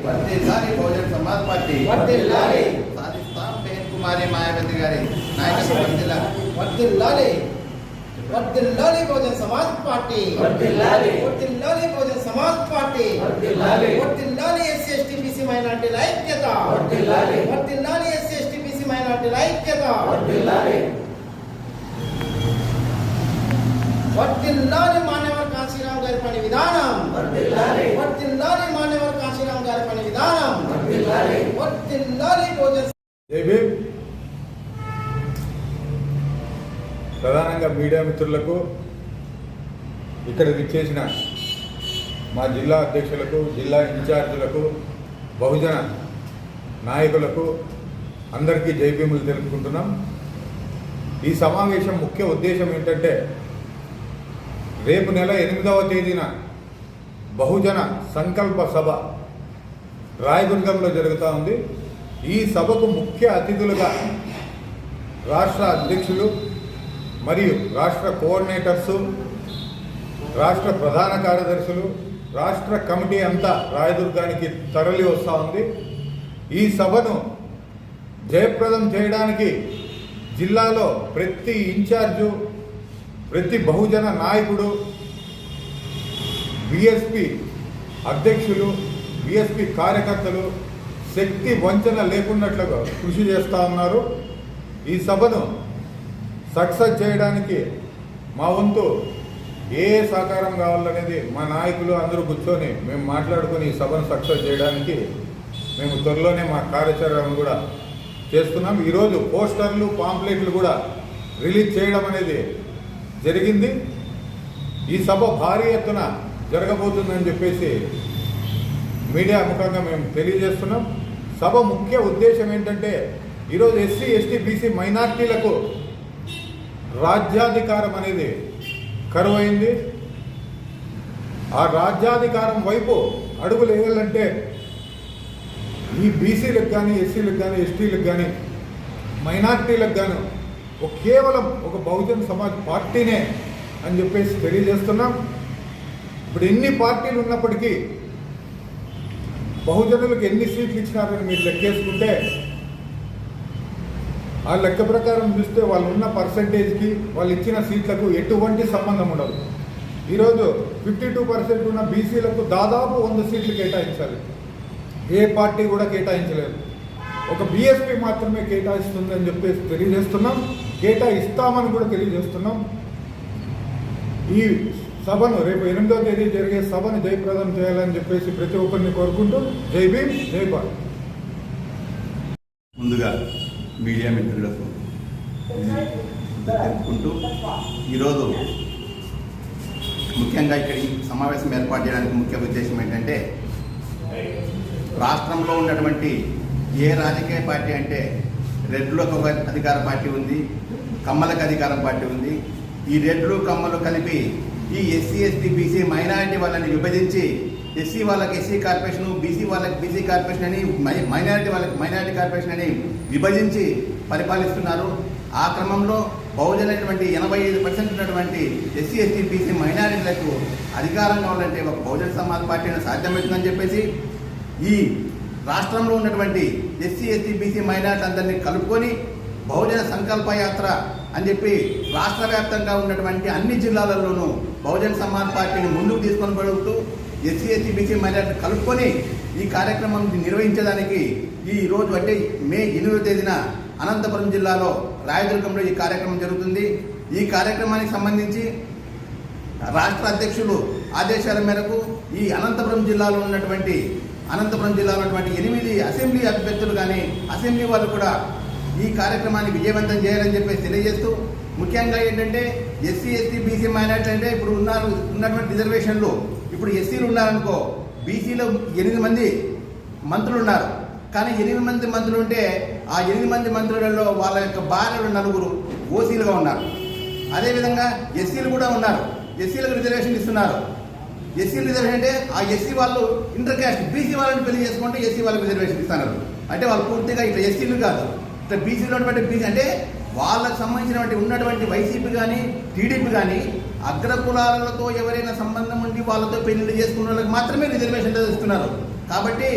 వర్ధిల్లాలి బహుజన్ సమాజ్ పార్టీ వర్ధిల్లాలి సాధిస్తాం బేన్ కుమారి మాయావతి గారి నాయకత్వం వర్ధిల్లాలి వర్ధిల్లాలి వర్ధిల్లాలి బహుజన్ సమాజ్ పార్టీ వర్ధిల్లాలి వర్ధిల్లాలి బహుజన్ సమాజ్ పార్టీ వర్ధిల్లాలి వర్ధిల్లాలి ఎస్సీ ఎస్టీ బీసీ మైనారిటీల ఐక్యత వర్ధిల్లాలి వర్ధిల్లాలి ఎస్సీ ఎస్టీ బీసీ మైనారిటీల ఐక్యత వర్ధిల్లాలి వర్ధిల్లాలి మాన్యవర్ కాశీరామ్ గారి పని విధానం వర్ధిల్లాలి వర్ధిల్లాలి మాన్యవర్ కాశీరామ్ గారి పని విధానం వర్ధిల్లాలి వర్ధిల్లాలి బహుజన్ జై భీమ్. ప్రధానంగా మీడియా మిత్రులకు, ఇక్కడ విచ్చేసిన మా జిల్లా అధ్యక్షులకు, జిల్లా ఇన్ఛార్జీలకు, బహుజన నాయకులకు అందరికీ జై భీములు తెలుపుకుంటున్నాం. ఈ సమావేశం ముఖ్య ఉద్దేశం ఏంటంటే, రేపు నెల 8వ తేదీన బహుజన సంకల్ప సభ రాయదుర్గంలో జరుగుతూ ఉంది. ఈ సభకు ముఖ్య అతిథులుగా రాష్ట్ర అధ్యక్షులు మరియు రాష్ట్ర కోఆర్డినేటర్సు, రాష్ట్ర ప్రధాన కార్యదర్శులు, రాష్ట్ర కమిటీ అంతా రాయదుర్గానికి తరలి వస్తూ ఉంది. ఈ సభను జయప్రదం చేయడానికి జిల్లాలో ప్రతి ఇన్ఛార్జు, ప్రతి బహుజన నాయకుడు, బీఎస్పీ అధ్యక్షులు, బీఎస్పీ కార్యకర్తలు శక్తి వంచన లేకున్నట్లుగా కృషి చేస్తూ ఉన్నారు. ఈ సభను సక్సెస్ చేయడానికి మా వంతు ఏ సహకారం కావాలనేది మా నాయకులు అందరూ కూర్చొని మేము మాట్లాడుకొని ఈ సభను సక్సెస్ చేయడానికి మేము త్వరలోనే మా కార్యాచరణ కూడా చేస్తున్నాం. ఈరోజు పోస్టర్లు, పాంప్లెట్లు కూడా రిలీజ్ చేయడం అనేది జరిగింది. ఈ సభ భారీ ఎత్తున జరగబోతుందని చెప్పేసి మీడియా ముఖంగా మేము తెలియజేస్తున్నాం. సభ ముఖ్య ఉద్దేశం ఏంటంటే, ఈరోజు ఎస్సీ, ఎస్టీ, బీసీ మైనార్టీలకు రాజ్యాధికారం అనేది కరువైంది. ఆ రాజ్యాధికారం వైపు అడుగులు వేయాలంటే ఈ బీసీలకు కానీ, ఎస్సీలకు కానీ, ఎస్టీలకు కానీ, మైనార్టీలకు కానీ కేవలం ఒక బహుజన్ సమాజ్ పార్టీనే అని చెప్పేసి తెలియజేస్తున్నాం. ఇప్పుడు ఎన్ని పార్టీలు ఉన్నప్పటికీ బహుజనులకు ఎన్ని సీట్లు ఇచ్చినారని మీరు లెక్కేసుకుంటే, ఆ లెక్క ప్రకారం చూస్తే వాళ్ళు ఉన్న పర్సంటేజ్కి, వాళ్ళు ఇచ్చిన సీట్లకు ఎటువంటి సంబంధం ఉండదు. ఈరోజు 52% ఉన్న బీసీలకు దాదాపు 100 సీట్లు కేటాయించాలి. ఏ పార్టీ కూడా కేటాయించలేదు. ఒక బీఎస్పీ మాత్రమే కేటాయిస్తుందని చెప్పేసి తెలియజేస్తున్నాం. కేటాయిస్తామని కూడా తెలియజేస్తున్నాం. ఈ సభను రేపు 8వ తేదీ జరిగే సభను జయప్రదం చేయాలని చెప్పేసి ప్రతి ఒక్కరిని కోరుకుంటూ జై భీమ్, జై భారత్. ముందుగా మీడియా మిత్రులకు తెలుపుకుంటూ, ఈరోజు ముఖ్యంగా ఇక్కడ ఈ సమావేశం ఏర్పాటు చేయడానికి ముఖ్య ఉద్దేశం ఏంటంటే, రాష్ట్రంలో ఉన్నటువంటి ఏ రాజకీయ పార్టీ అంటే రెడ్లకు ఒక అధికార పార్టీ ఉంది, కమ్మలకు అధికారం పార్టీ ఉంది. ఈ రెడ్లు కమ్మలు కలిపి ఈ ఎస్సీ, ఎస్టీ, బీసీ మైనారిటీ వాళ్ళని విభజించి ఎస్సీ వాళ్ళకి ఎస్సీ కార్పొరేషను, బీసీ వాళ్ళకి బీసీ కార్పొరేషన్ అని, మైనారిటీ వాళ్ళకి మైనారిటీ కార్పొరేషన్ అని విభజించి పరిపాలిస్తున్నారు. ఆ క్రమంలో బహుజనటువంటి 85% ఉన్నటువంటి ఎస్సీ, ఎస్టీ, బీసీ మైనారిటీలకు అధికారం కావాలంటే ఒక బహుజన సమాజ్ పార్టీని సాధ్యమవుతుందని చెప్పేసి ఈ రాష్ట్రంలో ఉన్నటువంటి ఎస్సీ, ఎస్టీ, బీసీ మైనారిటీ అందరినీ కలుపుకొని బహుజన సంకల్ప యాత్ర అని చెప్పి రాష్ట్ర వ్యాప్తంగా ఉన్నటువంటి అన్ని జిల్లాలలోనూ బహుజన సమాజ్ పార్టీని ముందుకు తీసుకొని పడుతూ ఎస్సీ, ఎస్టీ, బీసీ మైనారిటీ కలుపుకొని ఈ కార్యక్రమం నిర్వహించడానికి ఈ రోజు అంటే మే 8వ తేదీన అనంతపురం జిల్లాలో రాయదుర్గంలో ఈ కార్యక్రమం జరుగుతుంది. ఈ కార్యక్రమానికి సంబంధించి రాష్ట్ర అధ్యక్షులు ఆదేశాల మేరకు ఈ అనంతపురం జిల్లాలో ఉన్నటువంటి 8 అసెంబ్లీ అభ్యర్థులు కానీ అసెంబ్లీ వాళ్ళు కూడా ఈ కార్యక్రమాన్ని విజయవంతం చేయాలని చెప్పేసి తెలియజేస్తూ, ముఖ్యంగా ఏంటంటే ఎస్సీ, ఎస్టీ, బీసీ మైనారిటీ అంటే ఇప్పుడు ఉన్నటువంటి రిజర్వేషన్లు, ఇప్పుడు ఎస్సీలు ఉన్నారనుకో, బీసీలో 8 మంది మంత్రులు ఉన్నారు. కానీ 8 మంది మంత్రులు ఉంటే ఆ 8 మంది మంత్రులలో వాళ్ళ యొక్క భార్యలు 4 ఓసీలుగా ఉన్నారు. అదేవిధంగా ఎస్సీలు కూడా ఉన్నారు. ఎస్సీలకు రిజర్వేషన్ ఇస్తున్నారు. ఎస్సీ రిజర్వేషన్ అంటే ఆ ఎస్సీ వాళ్ళు ఇంటర్ క్యాస్ట్ బీసీ వాళ్ళని పెళ్లి చేసుకుంటే ఎస్సీ వాళ్ళకి రిజర్వేషన్ ఇస్తున్నారు. అంటే వాళ్ళు పూర్తిగా ఇట్లా ఎస్సీలు కాదు, ఇట్లా బీసీలో ఉన్నటువంటి బీసీ అంటే వాళ్ళకు సంబంధించినటువంటి ఉన్నటువంటి వైసీపీ కానీ టీడీపీ కానీ అగ్రకులాలతో ఎవరైనా సంబంధం ఉండి వాళ్ళతో పెళ్లి చేసుకున్న వాళ్ళకి మాత్రమే రిజర్వేషన్ ఇస్తున్నారు. కాబట్టి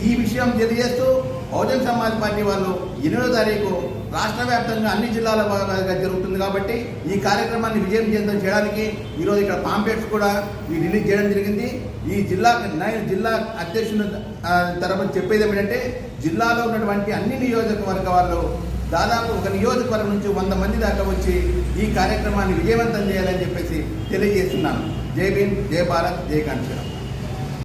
ఈ విషయం తెలియజేస్తూ బహుజన్ సమాజ్ పార్టీ వాళ్ళు 8వ తారీఖు రాష్ట్ర వ్యాప్తంగా అన్ని జిల్లాల వారీగా జరుగుతుంది కాబట్టి ఈ కార్యక్రమాన్ని విజయవంతం చేయడానికి ఈరోజు ఇక్కడ పాంప్లెట్స్ కూడా రిలీజ్ చేయడం జరిగింది. ఈ జిల్లా అధ్యక్షుల తరఫున చెప్పేది ఏమిటంటే జిల్లాలో ఉన్నటువంటి అన్ని నియోజకవర్గ వాళ్ళు దాదాపు ఒక నియోజకవర్గం నుంచి 100 మంది దాకా వచ్చి ఈ కార్యక్రమాన్ని విజయవంతం చేయాలని చెప్పేసి తెలియజేస్తున్నాను. జై భీమ్, జై భారత్, జై కాంచీరామ్.